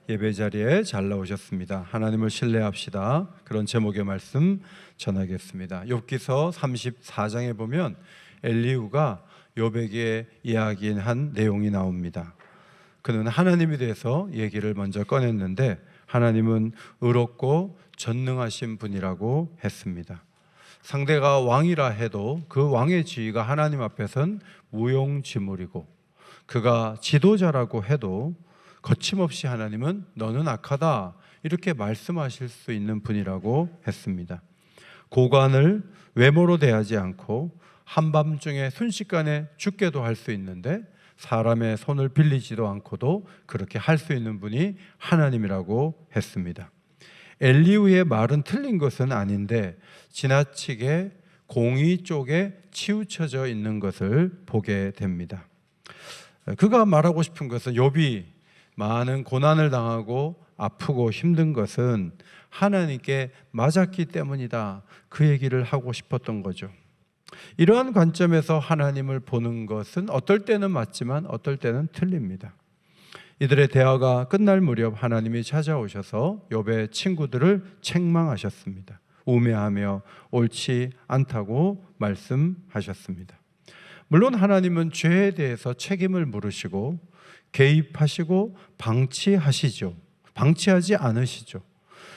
예배 자리에 잘 나오셨습니다. 하나님을 신뢰합시다. 그런 제목의 말씀 전하겠습니다. 욥기서 34장에 보면 엘리후가 욥에게 이야기한 내용이 나옵니다. 그는 하나님에 대해서 얘기를 먼저 꺼냈는데 하나님은 의롭고 전능하신 분이라고 했습니다. 상대가 왕이라 해도 그 왕의 지위가 하나님 앞에선 무용지물이고, 그가 지도자라고 해도 거침없이 하나님은 너는 악하다 이렇게 말씀하실 수 있는 분이라고 했습니다. 고관을 외모로 대하지 않고 한밤중에 순식간에 죽게도 할 수 있는데 사람의 손을 빌리지도 않고도 그렇게 할 수 있는 분이 하나님이라고 했습니다. 엘리후의 말은 틀린 것은 아닌데 지나치게 공의 쪽에 치우쳐져 있는 것을 보게 됩니다. 그가 말하고 싶은 것은 욥이 많은 고난을 당하고 아프고 힘든 것은 하나님께 맞았기 때문이다, 그 얘기를 하고 싶었던 거죠. 이러한 관점에서 하나님을 보는 것은 어떨 때는 맞지만 어떨 때는 틀립니다. 이들의 대화가 끝날 무렵 하나님이 찾아오셔서 욥의 친구들을 책망하셨습니다. 우매하며 옳지 않다고 말씀하셨습니다. 물론 하나님은 죄에 대해서 책임을 물으시고 개입하시고 방치하시죠. 방치하지 않으시죠.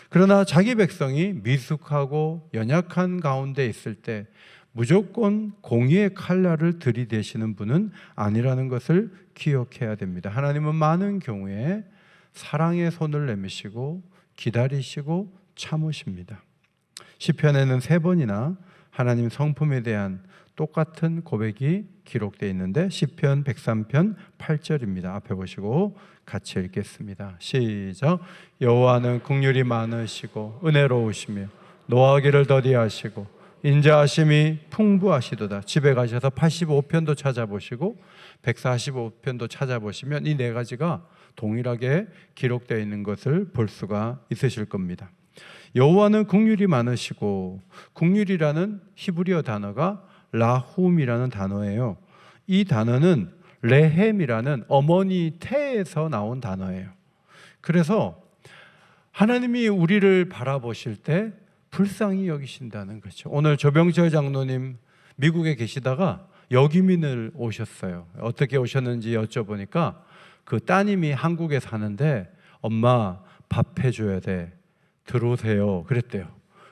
그러나 자기 백성이 미숙하고 연약한 가운데 있을 때 무조건 공의의 칼날을 들이대시는 분은 아니라는 것을 기억해야 됩니다. 하나님은 많은 경우에 사랑의 손을 내미시고 기다리시고 참으십니다. 시편에는 3번이나 하나님 성품에 대한 똑같은 고백이 기록되어 있는데 시편 103편 8절입니다. 앞에 보시고 같이 읽겠습니다. 시작. 여호와는 긍휼이 많으시고 은혜로우시며 노하기를 더디하시고 인자하심이 풍부하시도다. 집에 가셔서 85편도 찾아보시고 145편도 찾아보시면 이 4가지가 동일하게 기록되어 있는 것을 볼 수가 있으실 겁니다. 여호와는 긍휼이 많으시고, 긍휼이라는 히브리어 단어가 라훔이라는 단어예요. 이 단어는 레헴이라는 어머니 태에서 나온 단어예요. 그래서 하나님이 우리를 바라보실 때 불쌍히 여기신다는 거죠. 오늘 조병철 장로님 미국에 계시다가 여기민을 오셨어요. 어떻게 오셨는지 여쭤보니까 그 따님이 한국에 사는데 엄마 밥 해줘야 돼, 들어오세요 그랬대요.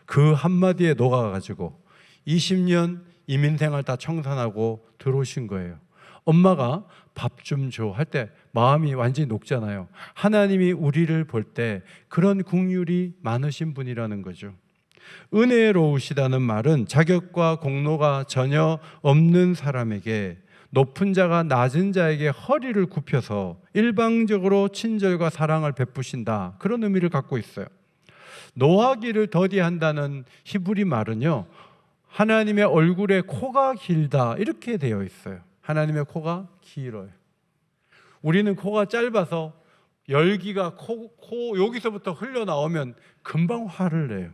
그 한마디에 녹아가지고 20년 이민생활 다 청산하고 들어오신 거예요. 엄마가 밥 좀 줘 할 때 마음이 완전히 녹잖아요. 하나님이 우리를 볼 때 그런 긍휼이 많으신 분이라는 거죠. 은혜로우시다는 말은 자격과 공로가 전혀 없는 사람에게, 높은 자가 낮은 자에게 허리를 굽혀서 일방적으로 친절과 사랑을 베푸신다, 그런 의미를 갖고 있어요. 노하기를 더디한다는 히브리 말은요, 하나님의 얼굴에 코가 길다 이렇게 되어 있어요. 하나님의 코가 길어요. 우리는 코가 짧아서 열기가 코 여기서부터 흘러나오면 금방 화를 내요.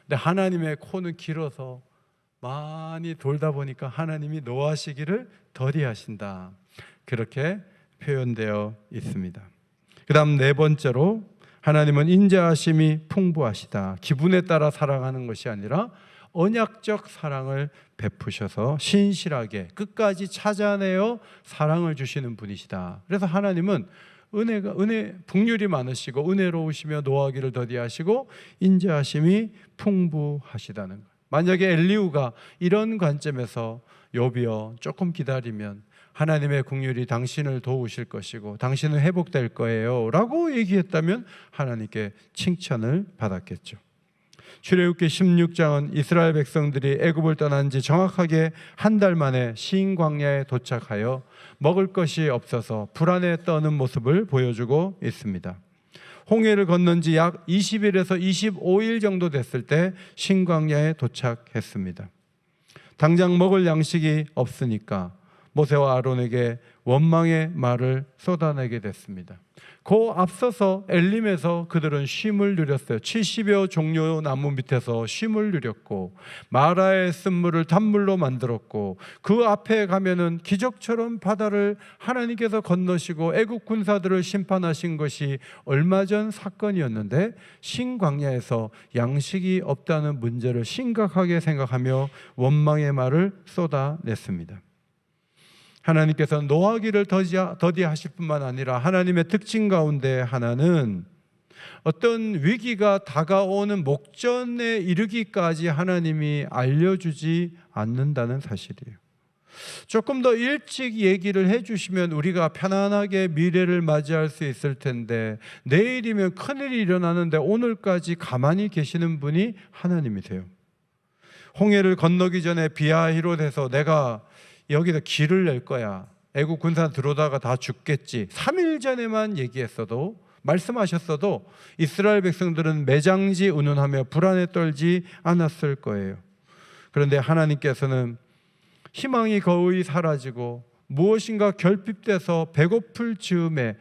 근데 하나님의 코는 길어서 많이 돌다 보니까 하나님이 노하시기를 더디하신다, 그렇게 표현되어 있습니다. 그 다음 4번째로 하나님은 인자하심이 풍부하시다. 기분에 따라 사랑하는 것이 아니라 언약적 사랑을 베푸셔서 신실하게 끝까지 찾아내어 사랑을 주시는 분이시다. 그래서 하나님은 긍휼이 많으시고 은혜로우시며 노하기를 더디하시고 인자하심이 풍부하시다는 것. 만약에 엘리후가 이런 관점에서 욥이여 조금 기다리면 하나님의 긍휼이 당신을 도우실 것이고 당신은 회복될 거예요 라고 얘기했다면 하나님께 칭찬을 받았겠죠. 출애굽기 16장은 이스라엘 백성들이 애굽을 떠난 지 정확하게 한 달 만에 시인 광야에 도착하여 먹을 것이 없어서 불안에 떠는 모습을 보여주고 있습니다. 홍해를 건넌 지 약 20일에서 25일 정도 됐을 때 신광야에 도착했습니다. 당장 먹을 양식이 없으니까 모세와 아론에게 원망의 말을 쏟아내게 됐습니다. 그 앞서서 엘림에서 그들은 쉼을 누렸어요. 70여 종려 나무 밑에서 쉼을 누렸고, 마라의 쓴물을 단물로 만들었고, 그 앞에 가면은 기적처럼 바다를 하나님께서 건너시고 애국 군사들을 심판하신 것이 얼마 전 사건이었는데, 신광야에서 양식이 없다는 문제를 심각하게 생각하며 원망의 말을 쏟아냈습니다. 하나님께서 노하기를 더디하실 뿐만 아니라 하나님의 특징 가운데 하나는 어떤 위기가 다가오는 목전에 이르기까지 하나님이 알려주지 않는다는 사실이에요. 조금 더 일찍 얘기를 해주시면 우리가 편안하게 미래를 맞이할 수 있을 텐데, 내일이면 큰일이 일어나는데 오늘까지 가만히 계시는 분이 하나님이세요. 홍해를 건너기 전에 비하히롯에서 내가 여기다 길을 낼 거야, 애국 군사 들어오다가 다 죽겠지, 3일 전에만 얘기했어도, 말씀하셨어도 이스라엘 백성들은 매장지 운운하며 불안에 떨지 않았을 거예요. 그런데 하나님께서는 희망이 거의 사라지고 무엇인가 결핍돼서 배고플 즈음에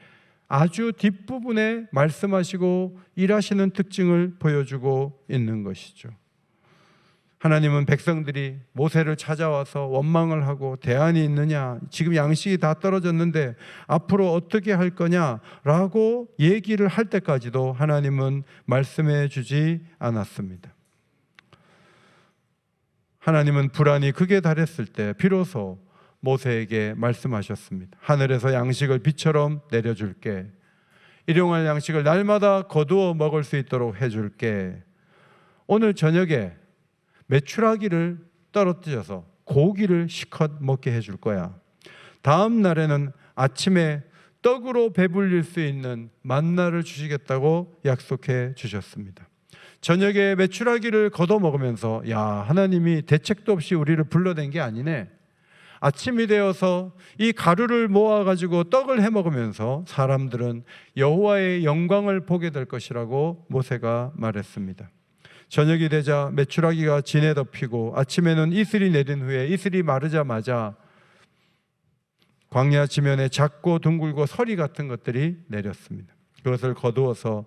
아주 뒷부분에 말씀하시고 일하시는 특징을 보여주고 있는 것이죠. 하나님은 백성들이 모세를 찾아와서 원망을 하고 대안이 있느냐, 지금 양식이 다 떨어졌는데 앞으로 어떻게 할 거냐라고 얘기를 할 때까지도 하나님은 말씀해 주지 않았습니다. 하나님은 불안이 극에 달했을 때 비로소 모세에게 말씀하셨습니다. 하늘에서 양식을 비처럼 내려줄게. 일용할 양식을 날마다 거두어 먹을 수 있도록 해줄게. 오늘 저녁에 메추라기를 떨어뜨려서 고기를 실컷 먹게 해줄 거야. 다음 날에는 아침에 떡으로 배불릴 수 있는 만나를 주시겠다고 약속해 주셨습니다. 저녁에 메추라기를 걷어 먹으면서, 야, 하나님이 대책도 없이 우리를 불러낸 게 아니네. 아침이 되어서 이 가루를 모아가지고 떡을 해 먹으면서 사람들은 여호와의 영광을 보게 될 것이라고 모세가 말했습니다. 저녁이 되자 메추라기가 진에 덮이고 아침에는 이슬이 내린 후에 이슬이 마르자마자 광야 지면에 작고 둥글고 서리 같은 것들이 내렸습니다. 그것을 거두어서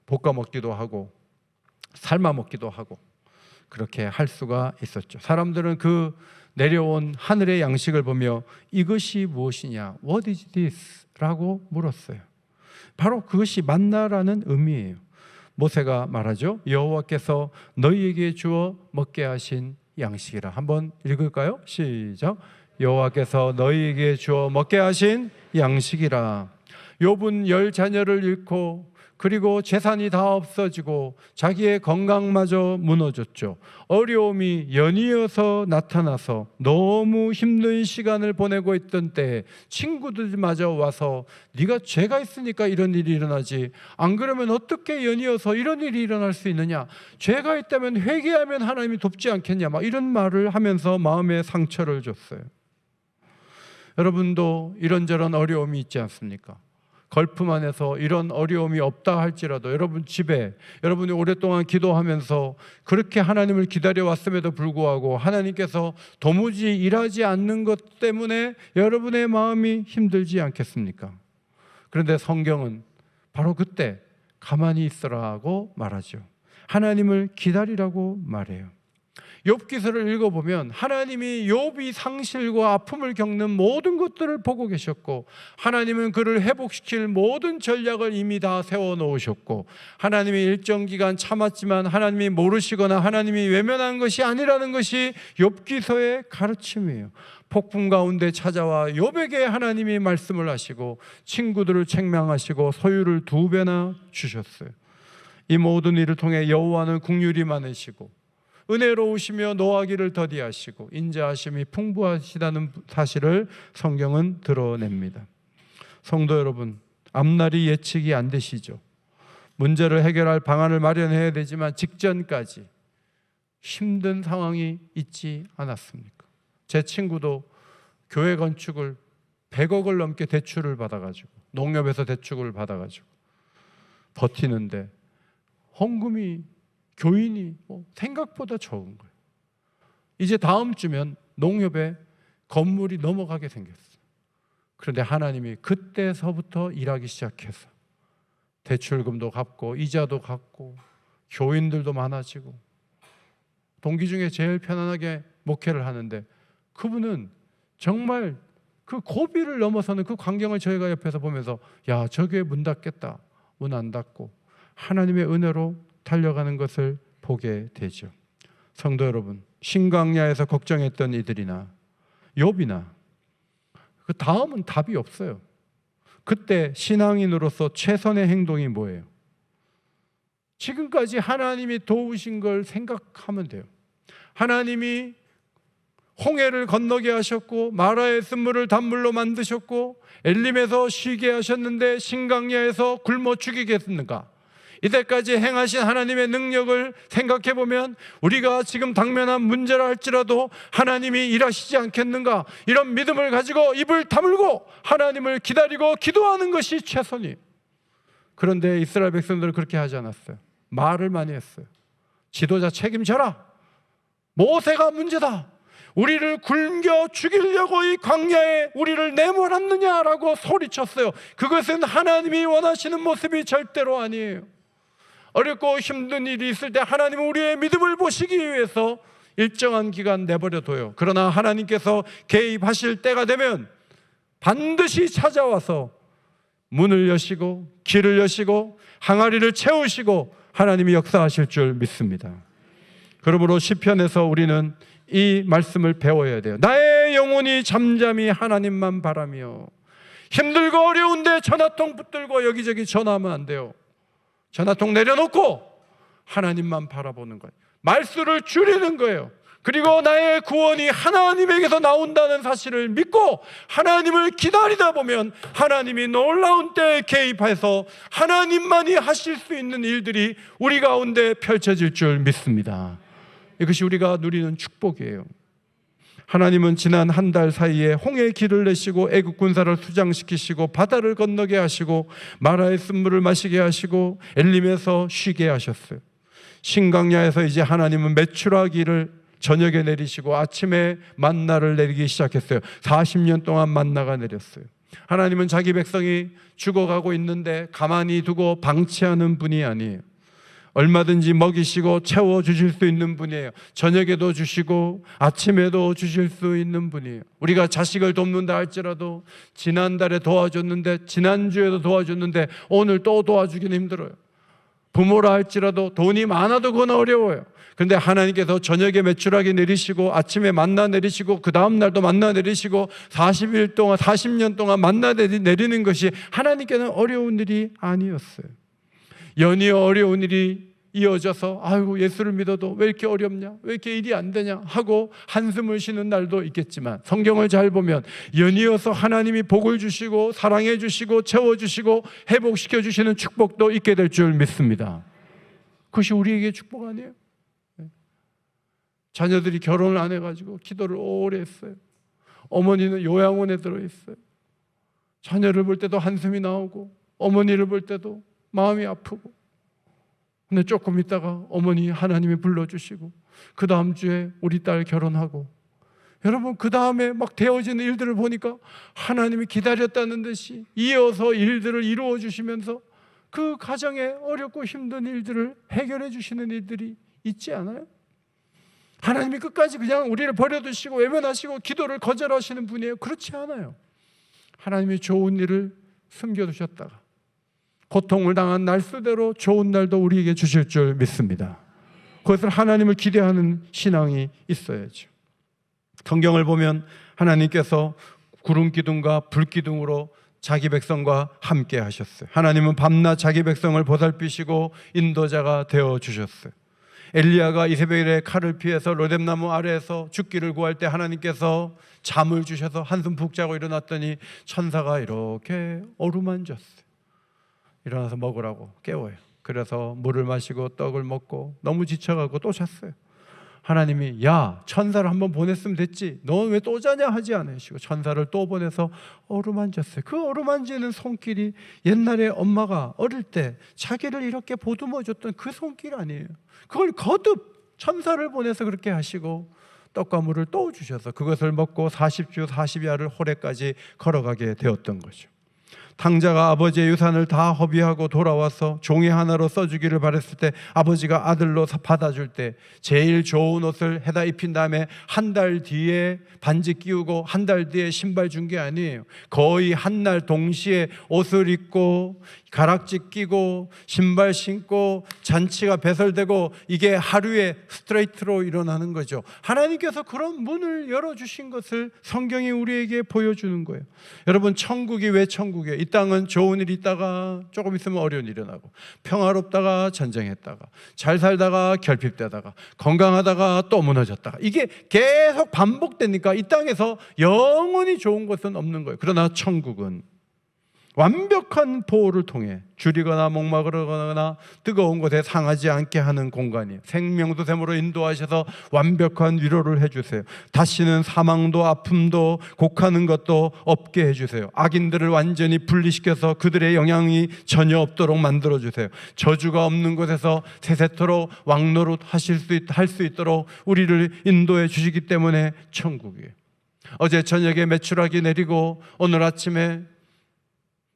볶아 먹기도 하고 삶아 먹기도 하고 그렇게 할 수가 있었죠. 사람들은 그 내려온 하늘의 양식을 보며 이것이 무엇이냐, What is this? 라고 물었어요. 바로 그것이 만나라는 의미예요. 모세가 말하죠. 여호와께서 너희에게 주어 먹게 하신 양식이라. 한번 읽을까요? 시작. 여호와께서 너희에게 주어 먹게 하신 양식이라. 욥은 10자녀를 잃고 그리고 재산이 다 없어지고 자기의 건강마저 무너졌죠. 어려움이 연이어서 나타나서 너무 힘든 시간을 보내고 있던 때에 친구들마저 와서 네가 죄가 있으니까 이런 일이 일어나지, 안 그러면 어떻게 연이어서 이런 일이 일어날 수 있느냐, 죄가 있다면 회개하면 하나님이 돕지 않겠냐, 막 이런 말을 하면서 마음에 상처를 줬어요. 여러분도 이런저런 어려움이 있지 않습니까? 걸품 안에서 이런 어려움이 없다 할지라도 여러분 집에 여러분이 오랫동안 기도하면서 그렇게 하나님을 기다려왔음에도 불구하고 하나님께서 도무지 일하지 않는 것 때문에 여러분의 마음이 힘들지 않겠습니까? 그런데 성경은 바로 그때 가만히 있으라고 말하죠. 하나님을 기다리라고 말해요. 욥기서를 읽어보면 하나님이 욥이 상실과 아픔을 겪는 모든 것들을 보고 계셨고, 하나님은 그를 회복시킬 모든 전략을 이미 다 세워놓으셨고, 하나님이 일정 기간 참았지만 하나님이 모르시거나 하나님이 외면한 것이 아니라는 것이 욥기서의 가르침이에요. 폭풍 가운데 찾아와 욥에게 하나님이 말씀을 하시고 친구들을 책망하시고 소유를 2배나 주셨어요. 이 모든 일을 통해 여호와는 긍휼이 많으시고 은혜로우시며 노하기를 더디하시고 인자하심이 풍부하시다는 사실을 성경은 드러냅니다. 성도 여러분, 앞날이 예측이 안 되시죠? 문제를 해결할 방안을 마련해야 되지만 직전까지 힘든 상황이 있지 않았습니까? 제 친구도 교회 건축을 100억을 넘게 대출을 받아가지고, 농협에서 대출을 받아가지고 버티는데 헌금이, 교인이 생각보다 적은 거예요. 이제 다음 주면 농협에 건물이 넘어가게 생겼어요. 그런데 하나님이 그때서부터 일하기 시작해서 대출금도 갚고 이자도 갚고 교인들도 많아지고 동기 중에 제일 편안하게 목회를 하는데, 그분은 정말 그 고비를 넘어서는 그 광경을 저희가 옆에서 보면서 야, 저 교회 문 닫겠다, 문 안 닫고 하나님의 은혜로 달려가는 것을 보게 되죠. 성도 여러분, 신강야에서 걱정했던 이들이나 욥이나 그 다음은 답이 없어요. 그때 신앙인으로서 최선의 행동이 뭐예요? 지금까지 하나님이 도우신 걸 생각하면 돼요. 하나님이 홍해를 건너게 하셨고 마라의 쓴물을 단물로 만드셨고 엘림에서 쉬게 하셨는데 신강야에서 굶어 죽이겠는가? 이때까지 행하신 하나님의 능력을 생각해 보면 우리가 지금 당면한 문제라 할지라도 하나님이 일하시지 않겠는가? 이런 믿음을 가지고 입을 다물고 하나님을 기다리고 기도하는 것이 최선이에요. 그런데 이스라엘 백성들은 그렇게 하지 않았어요. 말을 많이 했어요. 지도자 책임져라. 모세가 문제다. 우리를 굶겨 죽이려고 이 광야에 우리를 내몰았느냐라고 소리쳤어요. 그것은 하나님이 원하시는 모습이 절대로 아니에요. 어렵고 힘든 일이 있을 때 하나님은 우리의 믿음을 보시기 위해서 일정한 기간 내버려둬요. 그러나 하나님께서 개입하실 때가 되면 반드시 찾아와서 문을 여시고 길을 여시고 항아리를 채우시고 하나님이 역사하실 줄 믿습니다. 그러므로 시편에서 우리는 이 말씀을 배워야 돼요. 나의 영혼이 잠잠히 하나님만 바라며. 힘들고 어려운데 전화통 붙들고 여기저기 전화하면 안 돼요. 전화통 내려놓고 하나님만 바라보는 거예요. 말수를 줄이는 거예요. 그리고 나의 구원이 하나님에게서 나온다는 사실을 믿고 하나님을 기다리다 보면 하나님이 놀라운 때에 개입해서 하나님만이 하실 수 있는 일들이 우리 가운데 펼쳐질 줄 믿습니다. 이것이 우리가 누리는 축복이에요. 하나님은 지난 한 달 사이에 홍해의 길을 내시고 애국 군사를 수장시키시고 바다를 건너게 하시고 마라의 쓴물을 마시게 하시고 엘림에서 쉬게 하셨어요. 신강야에서 이제 하나님은 메추라기를 저녁에 내리시고 아침에 만나를 내리기 시작했어요. 40년 동안 만나가 내렸어요. 하나님은 자기 백성이 죽어가고 있는데 가만히 두고 방치하는 분이 아니에요. 얼마든지 먹이시고 채워주실 수 있는 분이에요. 저녁에도 주시고 아침에도 주실 수 있는 분이에요. 우리가 자식을 돕는다 할지라도 지난달에 도와줬는데 지난주에도 도와줬는데 오늘 또 도와주기는 힘들어요. 부모라 할지라도 돈이 많아도 그건 어려워요. 그런데 하나님께서 저녁에 메추라기 내리시고 아침에 만나 내리시고 그 다음 날도 만나 내리시고 40일 동안 40년 동안 만나 내리는 것이 하나님께는 어려운 일이 아니었어요. 연이어 어려운 일이 이어져서 아이고 예수를 믿어도 왜 이렇게 어렵냐, 왜 이렇게 일이 안 되냐 하고 한숨을 쉬는 날도 있겠지만 성경을 잘 보면 연이어서 하나님이 복을 주시고 사랑해 주시고 채워주시고 회복시켜 주시는 축복도 있게 될 줄 믿습니다. 그것이 우리에게 축복 아니에요? 자녀들이 결혼을 안 해가지고 기도를 오래 했어요. 어머니는 요양원에 들어있어요. 자녀를 볼 때도 한숨이 나오고 어머니를 볼 때도 마음이 아프고, 근데 조금 있다가 어머니 하나님이 불러주시고 그 다음 주에 우리 딸 결혼하고, 여러분 그 다음에 막 되어지는 일들을 보니까 하나님이 기다렸다는 듯이 이어서 일들을 이루어 주시면서 그 가정에 어렵고 힘든 일들을 해결해 주시는 일들이 있지 않아요? 하나님이 끝까지 그냥 우리를 버려두시고 외면하시고 기도를 거절하시는 분이에요? 그렇지 않아요. 하나님이 좋은 일을 숨겨두셨다가 고통을 당한 날수대로 좋은 날도 우리에게 주실 줄 믿습니다. 그것을 하나님을 기대하는 신앙이 있어야죠. 성경을 보면 하나님께서 구름 기둥과 불 기둥으로 자기 백성과 함께 하셨어요. 하나님은 밤낮 자기 백성을 보살피시고 인도자가 되어 주셨어요. 엘리야가 이세벨의 칼을 피해서 로뎀나무 아래에서 죽기를 구할 때 하나님께서 잠을 주셔서 한숨 푹 자고 일어났더니 천사가 이렇게 어루만졌어요. 일어나서 먹으라고 깨워요. 그래서 물을 마시고 떡을 먹고 너무 지쳐가고 또 잤어요. 하나님이 야, 천사를 한번 보냈으면 됐지, 넌 왜 또 자냐 하지 않으시고 천사를 또 보내서 어루만졌어요. 그 어루만지는 손길이 옛날에 엄마가 어릴 때 자기를 이렇게 보듬어 줬던 그 손길 아니에요. 그걸 거듭 천사를 보내서 그렇게 하시고 떡과 물을 또 주셔서 그것을 먹고 40주 40야를 호래까지 걸어가게 되었던 거죠. 탕자가 아버지의 유산을 다 허비하고 돌아와서 종이 하나로 써주기를 바랬을 때 아버지가 아들로 받아줄 때 제일 좋은 옷을 해다 입힌 다음에 한 달 뒤에 반지 끼우고 한 달 뒤에 신발 준 게 아니에요. 거의 한 날 동시에 옷을 입고 가락지 끼고 신발 신고 잔치가 배설되고 이게 하루에 스트레이트로 일어나는 거죠. 하나님께서 그런 문을 열어주신 것을 성경이 우리에게 보여주는 거예요. 여러분, 천국이 왜 천국이에요? 이 땅은 좋은 일이 있다가 조금 있으면 어려운 일이 일어나고, 평화롭다가 전쟁했다가, 잘 살다가 결핍되다가, 건강하다가 또 무너졌다가, 이게 계속 반복되니까 이 땅에서 영원히 좋은 것은 없는 거예요. 그러나 천국은 완벽한 보호를 통해 줄이거나 목마르거나 뜨거운 곳에 상하지 않게 하는 공간이에요. 생명수샘으로 인도하셔서 완벽한 위로를 해주세요. 다시는 사망도 아픔도 곡하는 것도 없게 해주세요. 악인들을 완전히 분리시켜서 그들의 영향이 전혀 없도록 만들어주세요. 저주가 없는 곳에서 세세토록 왕노릇 할 수 있도록 우리를 인도해 주시기 때문에 천국이에요. 어제 저녁에 메추라기 내리고 오늘 아침에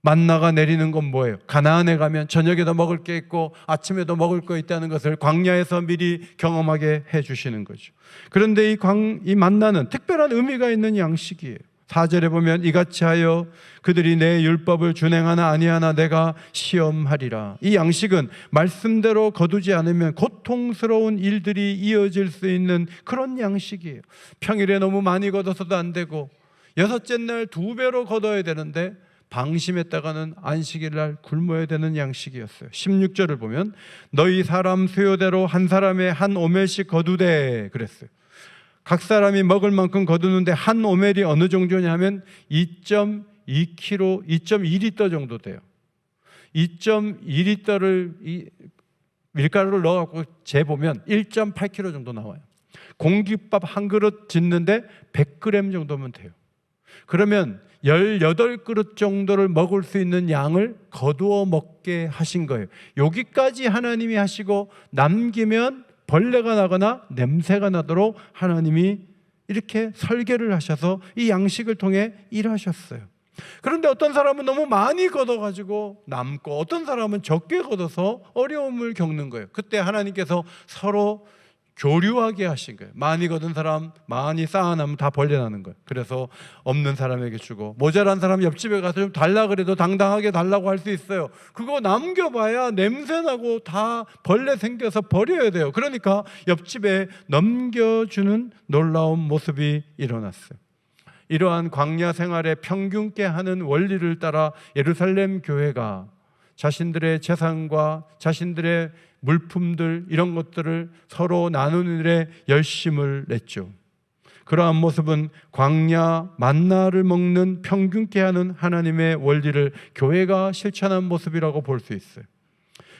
만나가 내리는 건 뭐예요? 가나안에 가면 저녁에도 먹을 게 있고 아침에도 먹을 거 있다는 것을 광야에서 미리 경험하게 해주시는 거죠. 그런데 이 만나는 특별한 의미가 있는 양식이에요. 4절에 보면 이같이 하여 그들이 내 율법을 준행하나 아니하나 내가 시험하리라. 이 양식은 말씀대로 거두지 않으면 고통스러운 일들이 이어질 수 있는 그런 양식이에요. 평일에 너무 많이 거둬서도 안 되고 여섯째 날 2배로 거둬야 되는데 방심했다가는 안식일 날 굶어야 되는 양식이었어요. 16절을 보면 너희 사람 수요대로 한 사람에 한 오멜씩 거두되 그랬어요. 각 사람이 먹을 만큼 거두는데 한 오멜이 어느 정도냐면 2.2kg, 2.2리터 정도 돼요. 2.2리터를 밀가루를 넣어갖고 재보면 1.8kg 정도 나와요. 공깃밥 한 그릇 짓는데 100g 정도면 돼요. 그러면 18그릇 정도를 먹을 수 있는 양을 거두어 먹게 하신 거예요. 여기까지 하나님이 하시고 남기면 벌레가 나거나 냄새가 나도록 하나님이 이렇게 설계를 하셔서 이 양식을 통해 일하셨어요. 그런데 어떤 사람은 너무 많이 걷어가지고 남고 어떤 사람은 적게 걷어서 어려움을 겪는 거예요. 그때 하나님께서 서로 교류하게 하신 거예요. 많이 거둔 사람 많이 쌓아놓으면 다 벌레 나는 거예요. 그래서 없는 사람에게 주고 모자란 사람 옆집에 가서 좀 달라 그래도 당당하게 달라고 할 수 있어요. 그거 남겨봐야 냄새나고 다 벌레 생겨서 버려야 돼요. 그러니까 옆집에 넘겨주는 놀라운 모습이 일어났어요. 이러한 광야 생활의 평균케 하는 원리를 따라 예루살렘 교회가 자신들의 재산과 자신들의 물품들 이런 것들을 서로 나누는 일에 열심을 냈죠. 그러한 모습은 광야 만나를 먹는 평균케 하는 하나님의 원리를 교회가 실천한 모습이라고 볼 수 있어요.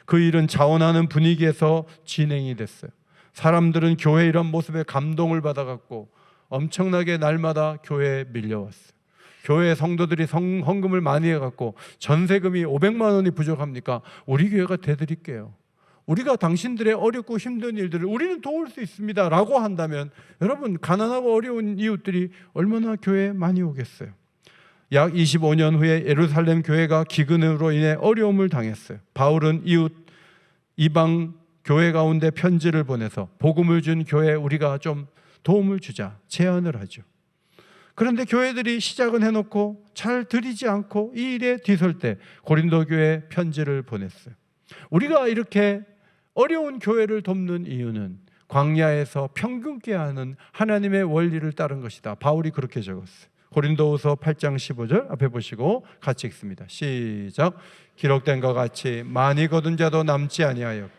그 일은 자원하는 분위기에서 진행이 됐어요. 사람들은 교회 이런 모습에 감동을 받아갖고 엄청나게 날마다 교회에 밀려왔어요. 교회 성도들이 헌금을 많이 해갖고 전세금이 500만 원이 부족합니까? 우리 교회가 대드릴게요. 우리가 당신들의 어렵고 힘든 일들을 우리는 도울 수 있습니다 라고 한다면 여러분, 가난하고 어려운 이웃들이 얼마나 교회에 많이 오겠어요. 약 25년 후에 예루살렘 교회가 기근으로 인해 어려움을 당했어요. 바울은 이방 교회 가운데 편지를 보내서 복음을 준 교회에 우리가 좀 도움을 주자 제안을 하죠. 그런데 교회들이 시작은 해놓고 잘 드리지 않고 이 일에 뒤설 때 고린도 교회에 편지를 보냈어요. 우리가 이렇게 어려운 교회를 돕는 이유는 광야에서 평균케 하는 하나님의 원리를 따른 것이다. 바울이 그렇게 적었어요. 고린도후서 8장 15절 앞에 보시고 같이 읽습니다. 시작. 기록된 것 같이 많이 거둔 자도 남지 아니하여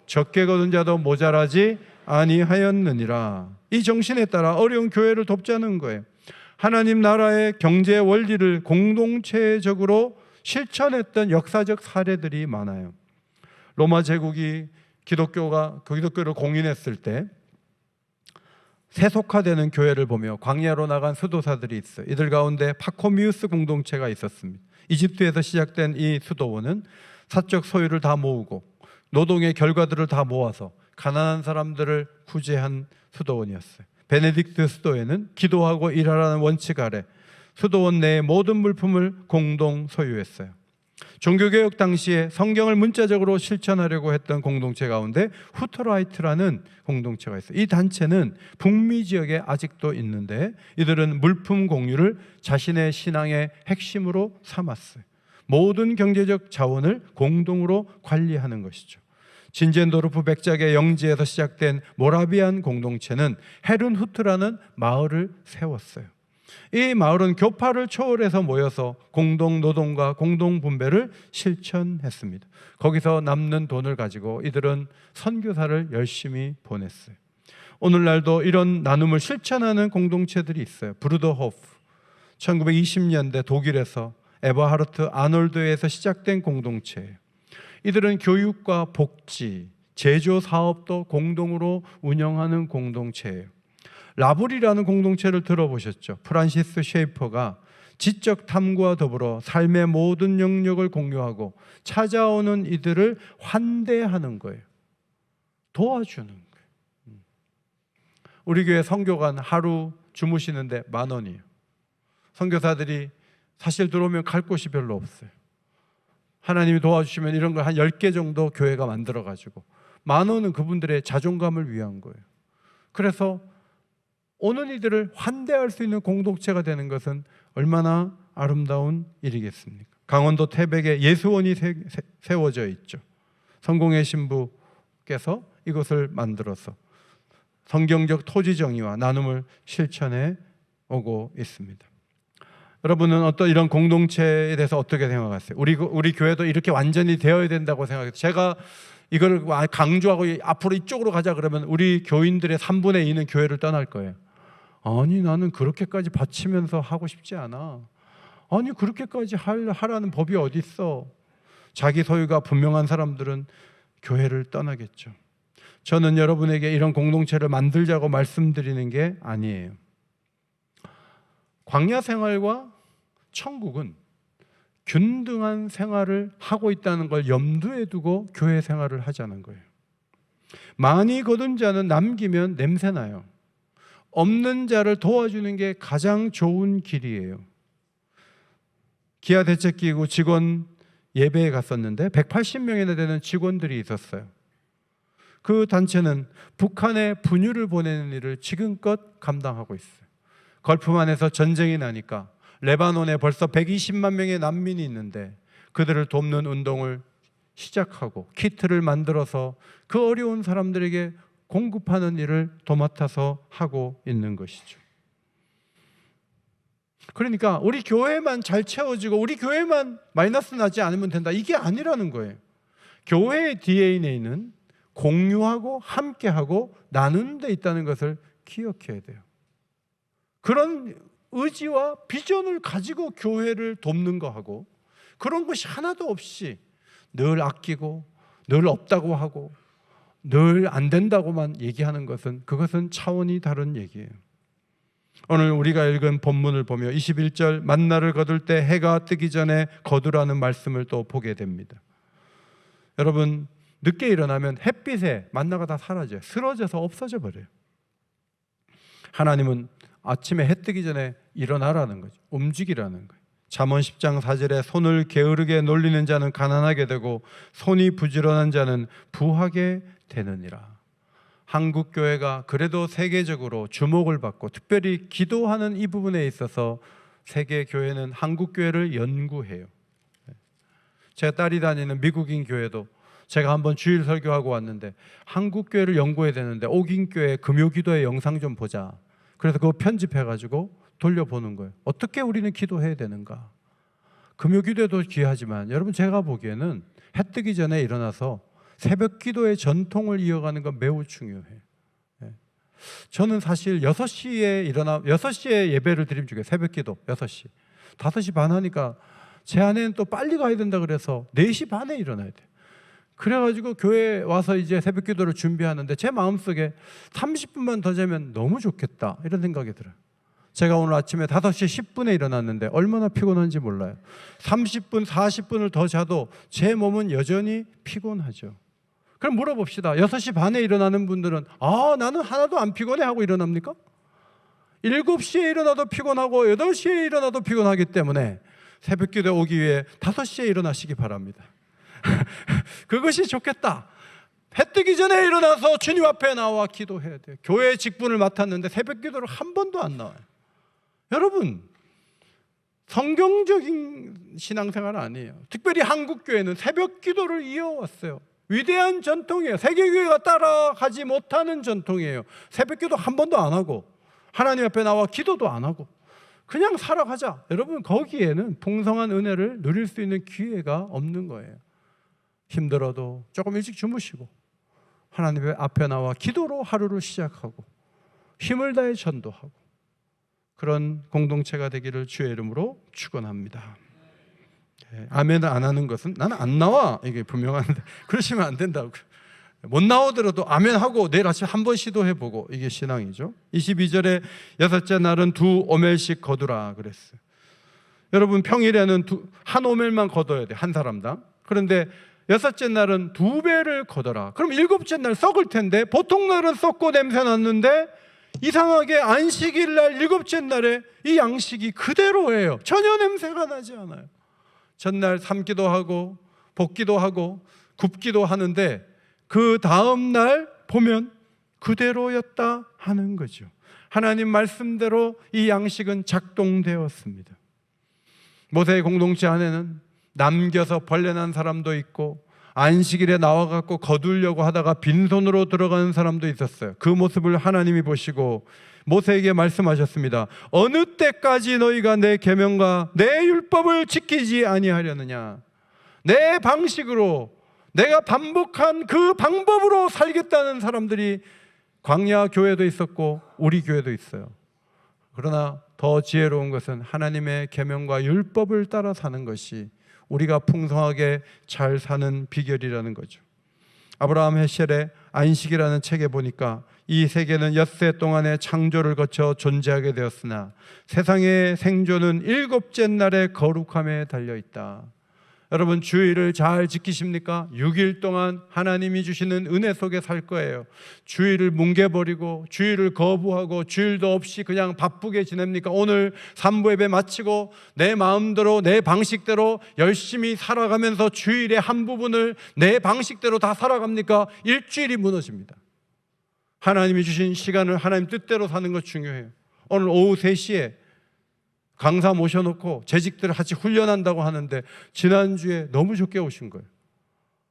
적게 거둔 자도 모자라지 아니하였느니라. 이 정신에 따라 어려운 교회를 돕자는 거예요. 하나님 나라의 경제 원리를 공동체적으로 실천했던 역사적 사례들이 많아요. 로마 제국이 기독교를 공인했을 때 세속화되는 교회를 보며 광야로 나간 수도사들이 있어요. 이들 가운데 파코미우스 공동체가 있었습니다. 이집트에서 시작된 이 수도원은 사적 소유를 다 모으고 노동의 결과들을 다 모아서 가난한 사람들을 구제한 수도원이었어요. 베네딕트 수도에는 기도하고 일하라는 원칙 아래 수도원 내의 모든 물품을 공동 소유했어요. 종교개혁 당시에 성경을 문자적으로 실천하려고 했던 공동체 가운데 후터라이트라는 공동체가 있어요. 이 단체는 북미 지역에 아직도 있는데 이들은 물품 공유를 자신의 신앙의 핵심으로 삼았어요. 모든 경제적 자원을 공동으로 관리하는 것이죠. 진젠도르프 백작의 영지에서 시작된 모라비안 공동체는 헤른후트라는 마을을 세웠어요. 이 마을은 교파를 초월해서 모여서 공동 노동과 공동 분배를 실천했습니다. 거기서 남는 돈을 가지고 이들은 선교사를 열심히 보냈어요. 오늘날도 이런 나눔을 실천하는 공동체들이 있어요. 브루더호프, 1920년대 독일에서 에버하르트 아놀드에서 시작된 공동체예요. 이들은 교육과 복지, 제조 사업도 공동으로 운영하는 공동체예요. 라블이라는 공동체를 들어보셨죠? 프란시스 셰이퍼가 지적 탐구와 더불어 삶의 모든 영역을 공유하고 찾아오는 이들을 환대하는 거예요. 도와주는 거예요. 우리 교회 선교관 하루 주무시는데 10,000원이에요. 선교사들이 사실 들어오면 갈 곳이 별로 없어요. 하나님이 도와주시면 이런 걸 한 10개 정도 교회가 만들어가지고 10,000원은 그분들의 자존감을 위한 거예요. 그래서 오는 이들을 환대할 수 있는 공동체가 되는 것은 얼마나 아름다운 일이겠습니까? 강원도 태백에 예수원이 세워져 있죠. 성공회 신부께서 이것을 만들어서 성경적 토지 정의와 나눔을 실천해 오고 있습니다. 여러분은 어떤 이런 공동체에 대해서 어떻게 생각하세요? 우리 교회도 이렇게 완전히 되어야 된다고 생각해요. 제가 이걸 강조하고 앞으로 이쪽으로 가자 그러면 우리 교인들의 3분의 2는 교회를 떠날 거예요. 아니 나는 그렇게까지 바치면서 하고 싶지 않아. 아니 그렇게까지 하라는 법이 어디 있어. 자기 소유가 분명한 사람들은 교회를 떠나겠죠. 저는 여러분에게 이런 공동체를 만들자고 말씀드리는 게 아니에요. 광야 생활과 천국은 균등한 생활을 하고 있다는 걸 염두에 두고 교회 생활을 하자는 거예요. 많이 거둔 자는 남기면 냄새나요. 없는 자를 도와주는 게 가장 좋은 길이에요. 기아대책기구 직원 예배에 갔었는데 180명이나 되는 직원들이 있었어요. 그 단체는 북한에 분유를 보내는 일을 지금껏 감당하고 있어요. 걸프만에서 전쟁이 나니까 레바논에 벌써 120만 명의 난민이 있는데 그들을 돕는 운동을 시작하고 키트를 만들어서 그 어려운 사람들에게 공급하는 일을 도맡아서 하고 있는 것이죠. 그러니까 우리 교회만 잘 채워지고 우리 교회만 마이너스 나지 않으면 된다, 이게 아니라는 거예요. 교회의 DNA는 공유하고 함께하고 나누는 데 있다는 것을 기억해야 돼요. 그런 의지와 비전을 가지고 교회를 돕는 거하고 그런 것이 하나도 없이 늘 아끼고 늘 없다고 하고 늘 안 된다고만 얘기하는 것은 그것은 차원이 다른 얘기예요. 오늘 우리가 읽은 본문을 보며 21절 만나를 거둘 때 해가 뜨기 전에 거두라는 말씀을 또 보게 됩니다. 여러분 늦게 일어나면 햇빛에 만나가 다 사라져요. 쓰러져서 없어져 버려요. 하나님은 아침에 해 뜨기 전에 일어나라는 거죠. 움직이라는 거예요. 잠언 10장 4절에 손을 게으르게 놀리는 자는 가난하게 되고 손이 부지런한 자는 부하게 되느니라. 한국 교회가 그래도 세계적으로 주목을 받고 특별히 기도하는 이 부분에 있어서 세계 교회는 한국 교회를 연구해요. 제 딸이 다니는 미국인 교회도 제가 한번 주일 설교하고 왔는데 한국 교회를 연구해야 되는데 옥인 교회 금요 기도의 영상 좀 보자. 그래서 그거 편집해가지고 돌려보는 거예요. 어떻게 우리는 기도해야 되는가? 금요 기도도 귀하지만 여러분 제가 보기에는 해 뜨기 전에 일어나서 새벽 기도의 전통을 이어가는 건 매우 중요해요. 저는 사실 6시에 예배를 드리면 좋겠어요. 새벽 기도 6시. 5시 반 하니까 제 아내는 또 빨리 가야 된다 그래서 4시 반에 일어나야 돼요. 그래가지고 교회에 와서 이제 새벽 기도를 준비하는데 제 마음속에 30분만 더 자면 너무 좋겠다 이런 생각이 들어요. 제가 오늘 아침에 5시 10분에 일어났는데 얼마나 피곤한지 몰라요. 30분, 40분을 더 자도 제 몸은 여전히 피곤하죠. 그럼 물어봅시다. 6시 반에 일어나는 분들은 나는 하나도 안 피곤해 하고 일어납니까? 7시에 일어나도 피곤하고 8시에 일어나도 피곤하기 때문에 새벽기도에 오기 위해 5시에 일어나시기 바랍니다. 그것이 좋겠다. 해 뜨기 전에 일어나서 주님 앞에 나와 기도해야 돼요. 교회 직분을 맡았는데 새벽기도를 한 번도 안 나와요. 여러분, 성경적인 신앙생활 아니에요. 특별히 한국교회는 새벽기도를 이어왔어요. 위대한 전통이에요. 세계교회가 따라가지 못하는 전통이에요. 새벽기도 한 번도 안 하고 하나님 앞에 나와 기도도 안 하고 그냥 살아가자. 여러분, 거기에는 풍성한 은혜를 누릴 수 있는 기회가 없는 거예요. 힘들어도 조금 일찍 주무시고 하나님 앞에 나와 기도로 하루를 시작하고 힘을 다해 전도하고 그런 공동체가 되기를 주의 이름으로 축원합니다. 아멘을 안 하는 것은 나는 안 나와, 이게 분명한데 그러시면 안 된다고. 못 나오더라도 아멘하고 내일 아침 한번 시도해보고, 이게 신앙이죠. 22절에 여섯째 날은 2오멜씩 거두라 그랬어요. 여러분, 평일에는 한 오멜만 거둬야 돼, 한 사람당. 그런데 여섯째 날은 2배를 거둬라. 그럼 일곱째 날 썩을 텐데, 보통 날은 썩고 냄새 났는데 이상하게 안식일 날 일곱째 날에 이 양식이 그대로예요. 전혀 냄새가 나지 않아요. 전날 삶기도 하고 볶기도 하고 굽기도 하는데 그 다음 날 보면 그대로였다 하는 거죠. 하나님 말씀대로 이 양식은 작동되었습니다. 모세의 공동체 안에는 남겨서 벌레난 사람도 있고 안식일에 나와갖고 거두려고 하다가 빈손으로 들어가는 사람도 있었어요. 그 모습을 하나님이 보시고 모세에게 말씀하셨습니다. 어느 때까지 너희가 내 계명과 내 율법을 지키지 아니하려느냐. 내 방식으로, 내가 반복한 그 방법으로 살겠다는 사람들이 광야 교회도 있었고 우리 교회도 있어요. 그러나 더 지혜로운 것은 하나님의 계명과 율법을 따라 사는 것이 우리가 풍성하게 잘 사는 비결이라는 거죠. 아브라함 헤셀의 안식이라는 책에 보니까 이 세계는 엿새 동안의 창조를 거쳐 존재하게 되었으나 세상의 생존은 일곱째 날의 거룩함에 달려있다. 여러분, 주일을 잘 지키십니까? 6일 동안 하나님이 주시는 은혜 속에 살 거예요. 주일을 뭉개버리고 주일을 거부하고 주일도 없이 그냥 바쁘게 지냅니까? 오늘 3부 예배 마치고 내 마음대로 내 방식대로 열심히 살아가면서 주일의 한 부분을 내 방식대로 다 살아갑니까? 일주일이 무너집니다. 하나님이 주신 시간을 하나님 뜻대로 사는 것 중요해요. 오늘 오후 3시에 강사 모셔놓고 재직들을 같이 훈련한다고 하는데 지난주에 너무 적게 오신 거예요.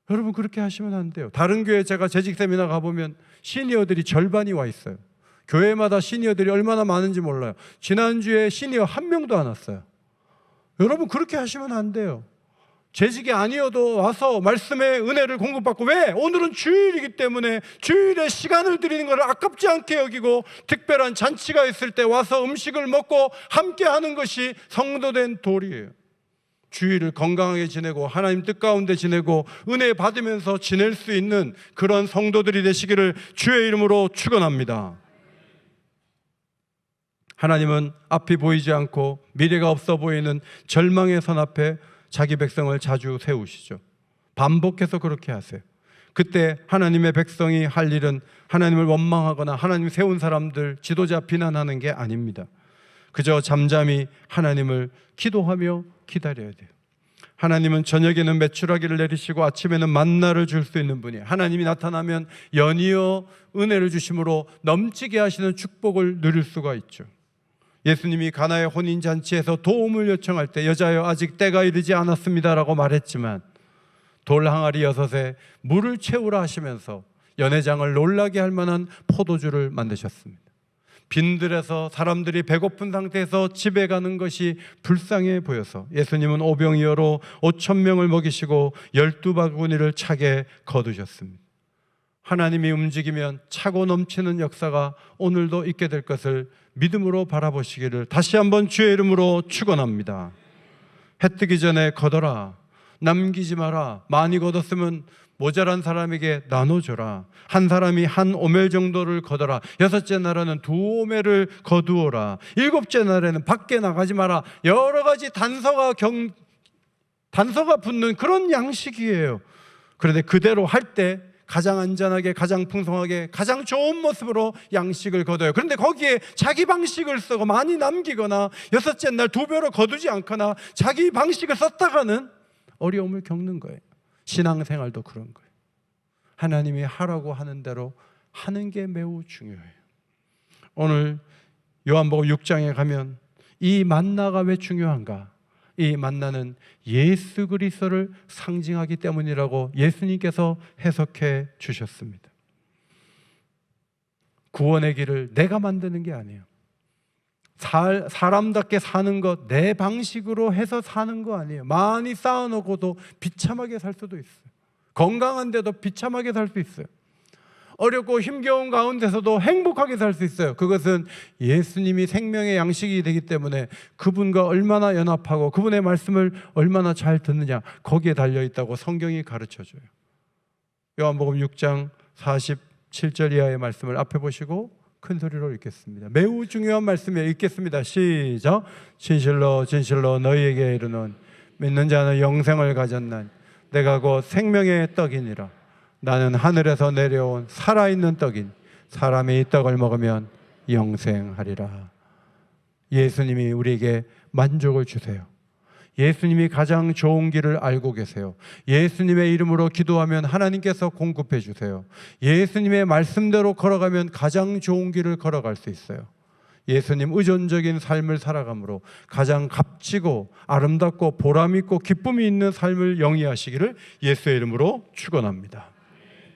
여러분, 그렇게 하시면 안 돼요. 다른 교회 제가 재직 세미나 가보면 시니어들이 절반이 와 있어요. 교회마다 시니어들이 얼마나 많은지 몰라요. 지난주에 시니어 1명도 안 왔어요. 여러분, 그렇게 하시면 안 돼요. 재직이 아니어도 와서 말씀의 은혜를 공급받고, 왜? 오늘은 주일이기 때문에 주일에 시간을 드리는 것을 아깝지 않게 여기고 특별한 잔치가 있을 때 와서 음식을 먹고 함께 하는 것이 성도된 도리예요. 주일을 건강하게 지내고 하나님 뜻 가운데 지내고 은혜 받으면서 지낼 수 있는 그런 성도들이 되시기를 주의 이름으로 축원합니다. 하나님은 앞이 보이지 않고 미래가 없어 보이는 절망의 선 앞에 자기 백성을 자주 세우시죠. 반복해서 그렇게 하세요. 그때 하나님의 백성이 할 일은 하나님을 원망하거나 하나님 세운 사람들, 지도자 비난하는 게 아닙니다. 그저 잠잠히 하나님을 기도하며 기다려야 돼요. 하나님은 저녁에는 메추라기를 내리시고 아침에는 만나를 줄 수 있는 분이에요. 하나님이 나타나면 연이어 은혜를 주심으로 넘치게 하시는 축복을 누릴 수가 있죠. 예수님이 가나의 혼인잔치에서 도움을 요청할 때 여자여 아직 때가 이르지 않았습니다라고 말했지만 돌 항아리 6에 물을 채우라 하시면서 연회장을 놀라게 할 만한 포도주를 만드셨습니다. 빈들에서 사람들이 배고픈 상태에서 집에 가는 것이 불쌍해 보여서 예수님은 오병이어로 5,000명을 먹이시고 12바구니를 차게 거두셨습니다. 하나님이 움직이면 차고 넘치는 역사가 오늘도 있게 될 것을 믿음으로 바라보시기를 다시 한번 주의 이름으로 축원합니다. 해 뜨기 전에 거둬라. 남기지 마라. 많이 거뒀으면 모자란 사람에게 나눠줘라. 한 사람이 한 오멜 정도를 거둬라. 6째 날에는 2오멜을 거두어라. 7째 날에는 밖에 나가지 마라. 여러 가지 단서가 붙는 그런 양식이에요. 그런데 그대로 할 때 가장 안전하게, 가장 풍성하게, 가장 좋은 모습으로 양식을 거둬요. 그런데 거기에 자기 방식을 쓰고 많이 남기거나 여섯째 날 2배로 거두지 않거나 자기 방식을 썼다가는 어려움을 겪는 거예요. 신앙생활도 그런 거예요. 하나님이 하라고 하는 대로 하는 게 매우 중요해요. 오늘 요한복음 6장에 가면 이 만나가 왜 중요한가? 이 만나는 예수 그리스도를 상징하기 때문이라고 예수님께서 해석해 주셨습니다. 구원의 길을 내가 만드는 게 아니에요. 사람답게 사는 것, 내 방식으로 해서 사는 거 아니에요. 많이 쌓아놓고도 비참하게 살 수도 있어요. 건강한데도 비참하게 살 수 있어요. 어렵고 힘겨운 가운데서도 행복하게 살 수 있어요. 그것은 예수님이 생명의 양식이 되기 때문에 그분과 얼마나 연합하고 그분의 말씀을 얼마나 잘 듣느냐, 거기에 달려있다고 성경이 가르쳐줘요. 요한복음 6장 47절 이하의 말씀을 앞에 보시고 큰 소리로 읽겠습니다. 매우 중요한 말씀이에요. 읽겠습니다. 시작. 진실로 진실로 너희에게 이르노니 믿는 자는 영생을 가졌나니 내가 곧 생명의 떡이니라. 나는 하늘에서 내려온 살아있는 떡이니 사람이 이 떡을 먹으면 영생하리라. 예수님이 우리에게 만족을 주세요. 예수님이 가장 좋은 길을 알고 계세요. 예수님의 이름으로 기도하면 하나님께서 공급해 주세요. 예수님의 말씀대로 걸어가면 가장 좋은 길을 걸어갈 수 있어요. 예수님 의존적인 삶을 살아감으로 가장 값지고 아름답고 보람있고 기쁨이 있는 삶을 영위하시기를 예수의 이름으로 축원합니다.